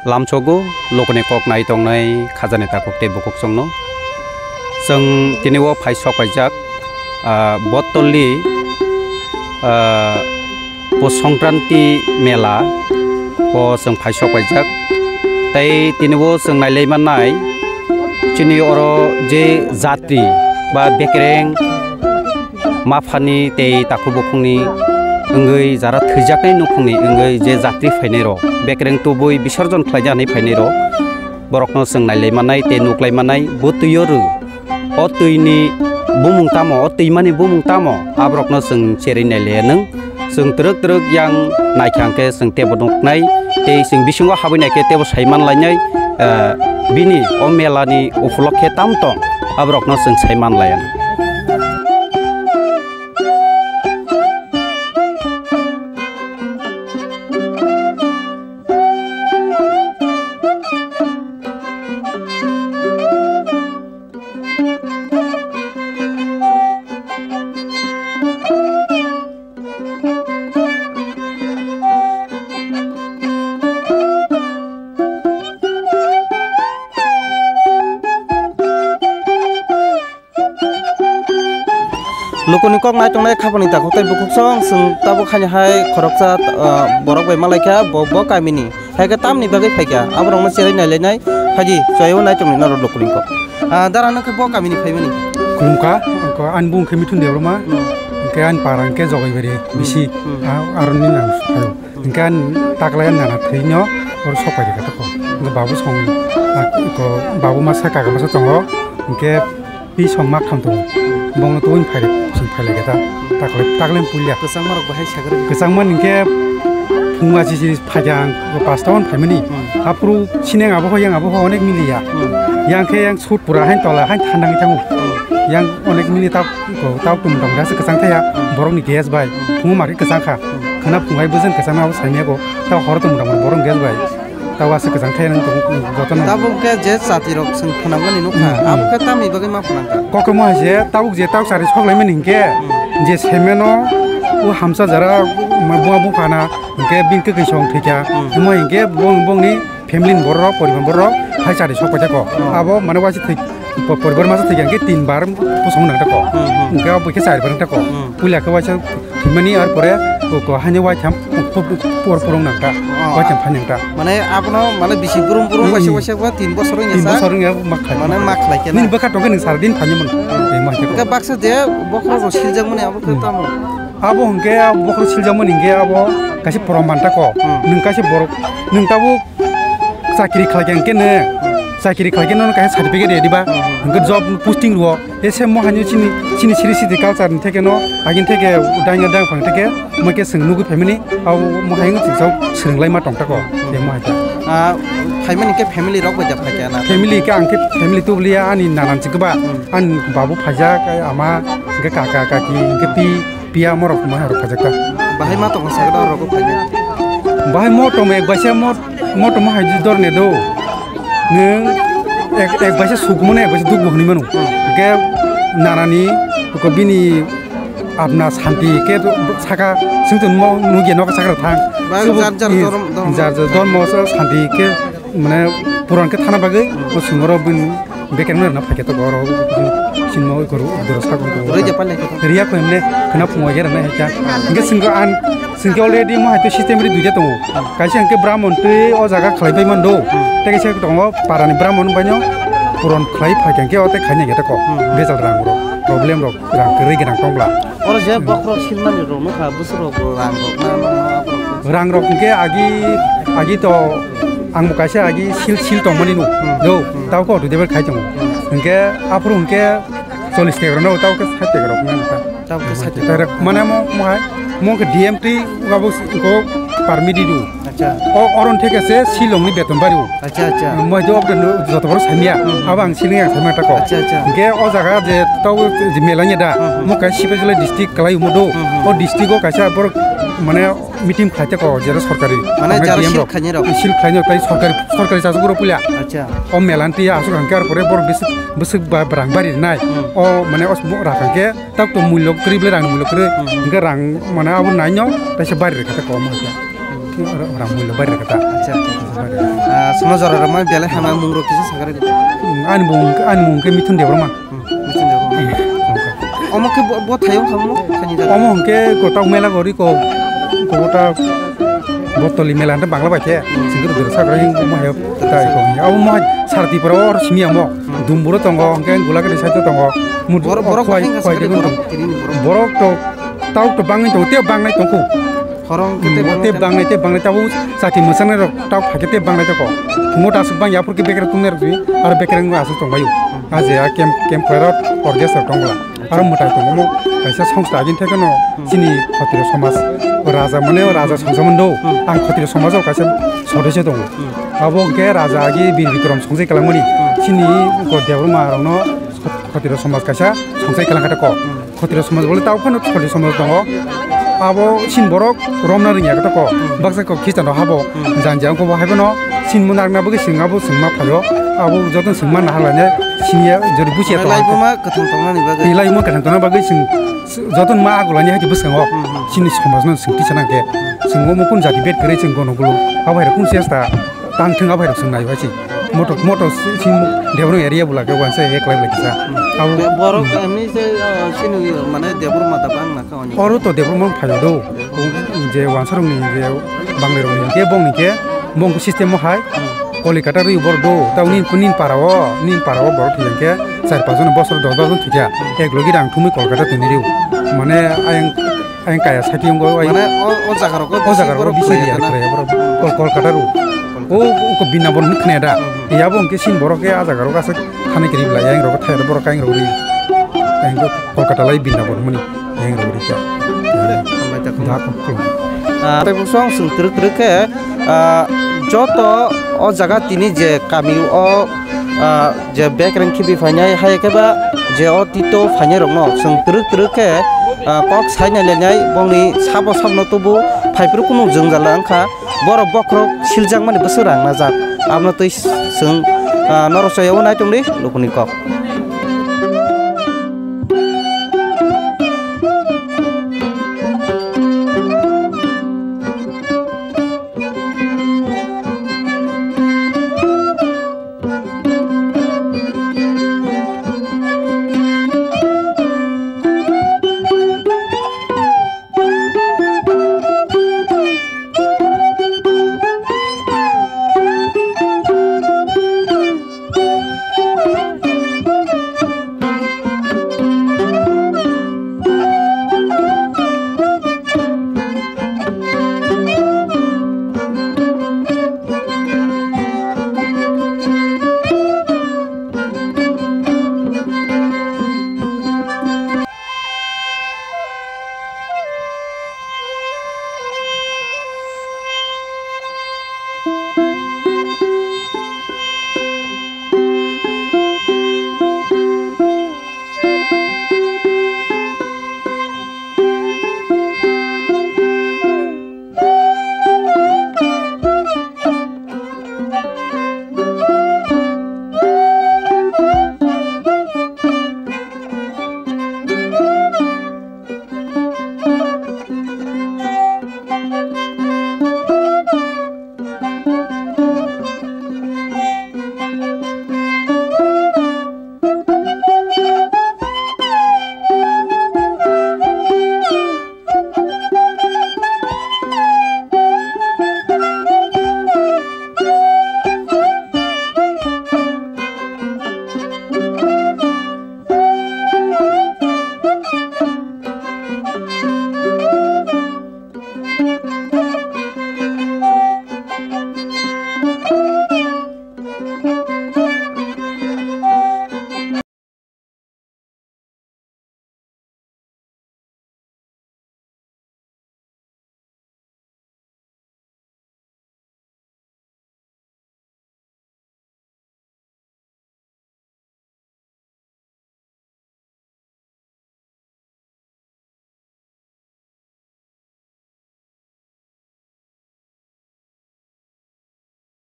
लामचगु लोकनि कक नाय तंनाय खाजानि ताकक ते बकक संनो जों दिनै फाइसक फाइजाक बतलि संक्रांति मेला जों फाइसक फाइजाक तै दिनै जों नायलायमानाय चिनि अर जे जात्रि बा बेकेरें माफानि ते ताकु बखंनि ओंगै जारा थैजाकनाय नखंनि ओंगै जे जात्रि फैनाय र बेकेरें तुबुय बिसर्जन खालायजानाय फैनाय र बरकनो जों नायलायमानाय ते नुक्लायमानाय बतुयर अ तैनि बुमुं तामो अ तैमानि बुमुं तामो आब्रकनो जों चेरै नायलायनो जों तरक तरक yang नायखांके जों टेबो नकनाय ते जों बिसिङाव हाबैनायके टेबो सायमान लायनाय बिनि अ मेलानि उपलक्षे तामतं आब्रकनो जों सायमान लायानो लोकनि कक नाय तंनाय खाफानि ताकक तै बकक सं जों ताबो खानि हाय खरकसा बरक बाय मालायखा बब कामिनि हायगा तामनि बागै फायखा आब्रंनो चेरै नायलायनाय फाजि जयो नाय तंनि नार लोकनि कक दारानो खै ब कामिनि फायमनि खुमका अंको आन बुंखे मिथुन देब्रमा इंके आन पारांके जगायबेरि बिसि आरनि नां इंके आन ताकलायन नाना थैनो और सपायदि का तको बाबु सं को बाबु मासा कागा मासा तंग इंके बि सं मा खामतो बंग तो इन फायदे जों फायलायगेता ताकलेम पुलिया गोसां मारक बाहाय सागर गोसांमोन इंके फुंगा जिसि फाजां पास्टावन फायमनि आप्रु सिनें आबो होयां आबो अनेक मिलिया यांखे yang sud pura hain tola hain thandang tangu yang onek mini tau tum dong da se kesang thaya borong ni gas bai fungu mari kesang kha khana fungai bujun kesang na saimia ko tau hor tum dong borong gas bai tau ase kesang thaya nang joton tabo ke je sati rok sing phunangani nukha am ka tami bagai ma phunangka kokmo je tau sari soklai men hingke je semeno u hamsa jara buang bu khana hingke binke ke song thika mo hingke bong ni family borro poriban borro hai sari sok pajako abo mane wasi thik परिवार मासे थैगेंगे 3 बार पोसंग नांगता को उनका बके side bar को पुलिया के वासे थिमनि are परे को हाने वाइ थाम पोरंग नांगता वाइ थाम फानंगता माने आपनो माने बिसि पुरुम वासे वासे 3 बছर नेसा 3 बছर माखा माने माखलायके नि बखा टंगे नों सार दिन फानिमोन ए माखे का बाक्सा दे बखरो रसिलजों माने आबो खताम आबो हंगे बखरो सिलजों माने हंगे आबो कासे प्रमाणता को नों कासे बर नों ताबो साखरि खालायगेंके ने साखरि खालायगेन नों कासे सर्टिफिकेट एदिबा नों जब पोस्टिं रो एसे महानि चिनि सिरिसिति कालचार थेके न आगिन थेके दांगा दां फं थेके मके संगनुगु फेमिनि आव महायं चिसाव सोंलाय मा टंटाको ए महाया फाइमानि के फेमिलि रक बजा फायका ना फेमिलि के आंके फेमिलि तुबलिया आनि नानान चिकबा आन बाबु फाजा आमा के काका काकी के पिया मरक मा हर फाजाका बाहाय मा तो सागदा रक फायना बाहाय मोटो मे बासे मोटो मा हाजि दरने दो नों एक बासे सुगमने एक बासे दुख बहनि मनु के नानानि को बिनि आपना शांति के साका सिंतन मो नुगे नका साका थां जार दन मो शांति के माने पुरान के थाना बागै सुंगरो बिन बेकेन ना फाके तो गरो सिनमो गरो दरसा को रे जापाले रिया को हमने खना फुंगा गेर ना हेका इंगे सिंगे अलरेडी मो हाते सिस्टेम रि दुइजा दङ काइसे अंके ब्राह्मण ते अ जागा खलायबाय मन दो तेकेसे दङ पारानि ब्राह्मण बायनो पुरान खलाय फाकेंके अते खायने गेटा को बेजाल रांग रो प्रॉब्लम रो रांग रै गेनां टंब्ला और जे बखरो सिलमानि रो न खा बुसरो रांग रो के आगी तो आं काइसे आगी सिल टंमनि नु दो ताव को दुदेबे खायजों इंके आफरो इंके 40 टेग्रो न ताव के 60 टेग्रो ताव के 60 टेग्रो माने मो के डीएमटी गाबो को परमिटि दु अच्छा अरन थेकेसे सिलंनि बेतन बारिउ अच्छा मय जो जतबर सामिया अब आं सिलिंग सामाटा को अच्छा के अ जागा जे ताव जे मेलानि दा मो का सिपेजले डिस्ट्रिक्ट कलाई मदो ओ डिस्ट्रिक्ट को काइसा बर माने मिटिं खाते को जेरो सरकारी माने जारा सिल खाइनो ताई सरकारी जाजगुरो पुलिया अच्छा ओ मेलानति आसु हांकार परे बर बिस रां बारि नाय ओ माने अस राखांके ताक तो मूल्य करिबले रां मूल्य करे इंगे रां माने अब नाइनो ताइसे बारि खाते को मा रां मूल्य बारि खाता अच्छा समाजार आरो मा बेलाय हामा मुंरो किसे सागारे आनि मुंके मिथुन देब्र मा मिथुन देब्र अमके ब थायो खामो खानि जा अम हमके गोटाव मेला गरि को गोटा बतली मेला ಅಂತ बांग्ला बायखे सिंगर दर सागरा हिं मायाव ताय को अब मा सारति पर और सिमिया म दुमबुरो तंग हमके गुलाके साइड तंग मुद बर खय बर तो ताव तो बांगै तो ते बांगनाय तंखौ खरं ते बांगनाय ताव जाति मोसानाय ताव फाकेते बांगनाय तको मोटा सुबां याफोरके बेकर तुंनेर जि आरो बेकर आसु तंबायु आजे केम खयरात अर्गेस्ट्रा तंगला आरो मोटा तंगमो कायसा संस्था आगिन थेकनो सिनि खतिर समाज राजा माने राजा संसमोन्दो आं खतिर समाजाव कायसा सदस्य दङ आबो के राजा आगि बीर विक्रम संजय कलामनि सिनि गदेवरमा रनो खतिर समाज कायसा संजय कलांखाटा को खतिर समाज बोले ताव फनो खतिर समाज दङ आबो सिन बरक रमना रिया कटा को बाक्सा को खिस्टान हाबो जानजां को हाबनो सिन मुनारना बगे सिंगाबो सिंमा फायो आबो जतन सिंमा नाहालाने सिनिया जरि बुसिया तो लाइबमा कथन तंनानि बागै लाइबमा कथन तंना बागै सिं जतन मा आगुलानि हाति बसंगो सिनि समाजनो सिंति सनाके सिंगो मकुन जाति बेट करे सिं गनगुलु आबायरा कुन सेस्ता तांथों आबायरा सिं नायबासि मटो सिं देवरो एरिया बुलाके वानसे एक लाइब लागिसा आबो बरक आमनि जे सिनु माने देवर माता बांना खावनि अरु तो देवर मन फायो दो जे वानसरंनि जे बांगलेरनि के बंनि के बंग सिस्टेम हाय कलिकाता रि बर दो तावनि कुनिन पाराव बर थियके 4-5 बसर 10 थिया एक लगी रां थुमि कलकाता तुनिरिउ माने आयं काया साथियं गो माने ओ जागारो बिसिया रे कलकाता रु ओ को बिना बन खनेदा याबो उनके सिन बरके आ जागारो गासे खाने करिबला यां रग थायदा बर कायं रगरि आयं कलकाता लाई बिना बन मनि यां रगरि का ते बुसं सुंत्रके जत ओ जागा तिनि जे कामी ओ जे बेकरन खिबि फाइनाय हायकेबा जे ओ तितो फाइनाय रंनो सुंत्रके कक साइना लेनाय बंनि साबो साबनो तबु फाइब्रु कुनु जोंजाला आंखा बर बख्र सिलजां माने बोसोरां ना जात आमनो तै जों नरसयाव नाय तंदि लुकुनि कक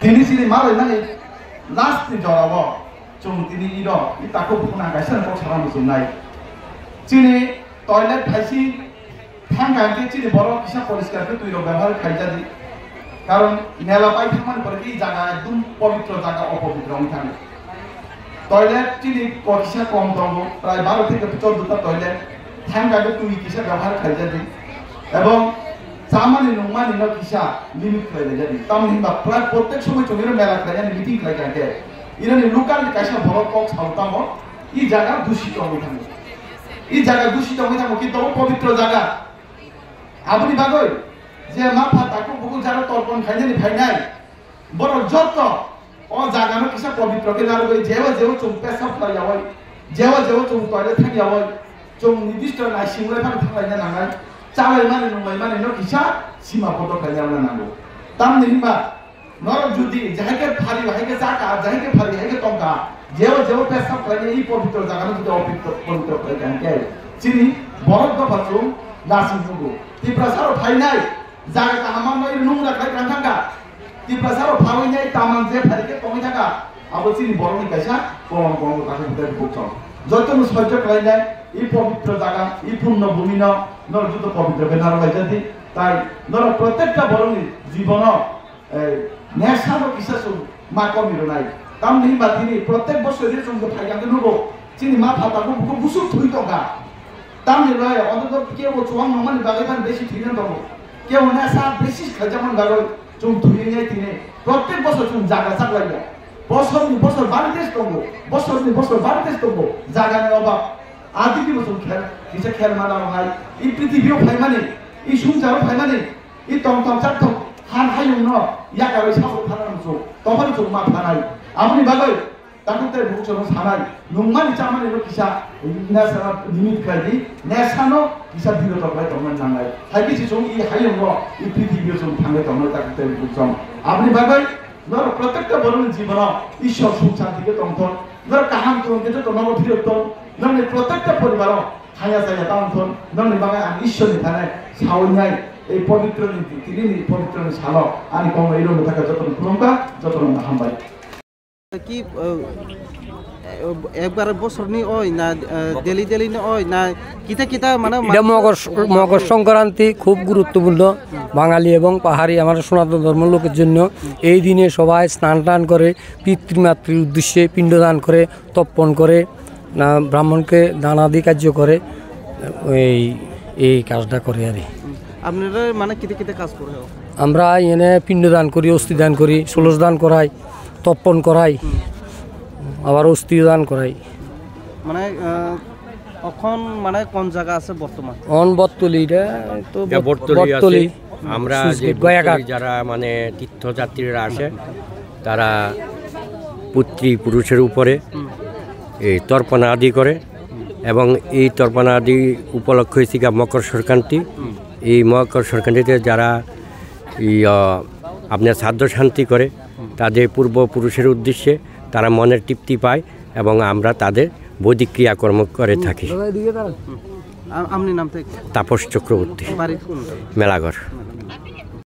Ini sini malah nanti last di Jawa, cuma ini ido, ini takut pun agak sering kau cara musim naik. Sini toilet hasil, tangga ke sini baru kisah polis kerja tu ido gambar kerja di, কারণ মেলা পাই থাকার পরে এই জায়গা একদম পবিত্র জায়গা অপবিত্র থাকে টয়লেট চিনি কিসা কম দম প্রায় 12 থেকে 14টা টয়লেট ঠান্ডাকে তুই কিসা ব্যবহার খাই যাবি এবং সামানি নমানি ন কিসা লিমিট খাই যাবি তাম হিমবা প্রায় প্রত্যেক সময় চমির মেলা খাই জানি মিটিং খাই থাকে ইরানি লোকাল কাইসা ভরত কক সাউতাম এই জায়গা দূষিত হয়ে থাকে এই জায়গা দূষিত হয়ে থাকে কিন্তু পবিত্র জায়গা আপনি বাগই যে মাফা তাকে বহু যারা তর্পণ খাই জানি ভাই নাই বড় যত ও জাগানো কিসা পবিত্র কে না রই যেও যেও চুম পেশাব খাই যাওই যেও যেও চুম টয়লেট থাকি যাওই চুম নির্দিষ্ট নাই সিংরে ফান থাকাই না নাঙাই চালাই মানে নমাই মানে ন কিসা সীমাবদ্ধ খাই যাওয়া নাঙ্গো তাম নিবা নর যদি যাইকে ফারি হাইকে জাকা যাইকে ফারি হাইকে টঙ্কা যেও যেও পেশাব খাই এই পবিত্র জাগানো যদি অপবিত্র পবিত্র খাই জানকে চিনি বরদ বাচুম নাসি নুগো তিপ্রাসারও ফাই নাই জায়গা আমার নই নোংরা খাই কাঙ্কা তিপ্রাসারও ফাই নাই তামান যে ফারিকে কমে থাকা আবো চিনি বরনি কাইসা কম কম কাছে ভিতরে ঢুকছ যতন সহ্য খাই নাই এই পবিত্র জায়গা এই পূর্ণ ভূমি নর যত পবিত্র বেনার লাইজাতি তাই নর প্রত্যেকটা বরনি জীবন নেশানো কিসা সব মা কমির নাই তাম নেই বা তিনি প্রত্যেক বছরের সঙ্গে ফাইগাকে নবো চিনি মা ফাতাকে বুকু বুসুক থুই টকা তাম নেই রয় অন্তত কেউ চুয়াং নমানি বাগাইবান বেশি ঠিনে দেবো কেউ নেশা বেশি খাইজামান বাগাই চুম ধুয়ে নেই তিনি প্রত্যেক বছর চুম জায়গা চাকলাইয়া বছর বাড়িতে দঙ্গ বছর বাড়িতে দঙ্গ জায়গা নেই অভাব আদি কি বছর খেল কিসে খেল মানানো হয় এই পৃথিবীও ফাই মানে এই সংসারও ফাই মানে এই টং টং চার টং হান হাইং ন ইয়াকারই সাবো ফানানো চোখ তখন চোখ মা ফানাই আপনি বাগাই তাকুতে ভুকচন সানাই নুমানি চামানি নো কিসা নেশা লিমিট খাইদি নেশানো কিসা বিরত খাই তখন নাঙ্গাই হাই কিছু চোখ এই হাইং ন এই পৃথিবীও চোখ থাঙ্গে তখন তাকুতে ভুকচন আপনি বাগাই ধর প্রত্যেকটা বরণের জীবন ঈশ্বর সুখ শান্তিকে তখন ধর কাহাম তোমাকে যত নবফিরত নমনি প্রত্যেকটা পরিবার খাইয়া চাইয়া তখন নমনি বাগাই আমি ঈশ্বর নিথানে সাউল নাই এই পবিত্র নীতি তিনি পবিত্র সালো আমি কম এইরকম থাকা যত পুরঙ্কা যত হামবাই কি একবার বছরনি ওই না ডেলি ডেলি ওই না কিতা কিতা মানে এটা মকর সংক্রান্তি খুব গুরুত্বপূর্ণ বাঙালি এবং পাহাড়ি আমার সনাতন ধর্ম লোকের জন্য এই দিনে সবাই স্নান টান করে পিতৃমাতৃর উদ্দেশ্যে পিণ্ডদান করে তর্পণ করে না ব্রাহ্মণকে দানাদি কার্য করে এই কাজটা করে আর আপনারা মানে কিতা কিতা কাজ করে আমরা এনে পিণ্ডদান করি অস্থিদান করি ষোলশ দান করাই তর্পণ করাই আবার অস্থিদান করাই মানে এখন মানে কোন জায়গা আছে বর্তমান বটতলিটা তো বটতলি আমরা যারা মানে তীর্থযাত্রীরা আসে তারা পুরুষের উপরে এই তর্পণা আদি করে এবং এই তর্পণা আদি উপলক্ষ হয়েছে মকর সংক্রান্তি এই মকর সংক্রান্তিতে যারা আপনার শ্রাদ্ধ শান্তি করে তাদের পূর্বপুরুষের উদ্দেশ্যে তারা মনের তৃপ্তি পায় এবং আমরা তাদের বৈদিক ক্রিয়াকর্ম করে থাকি। আপনি নাম থেকে তাপস চক্রবর্তী, মেলাঘর।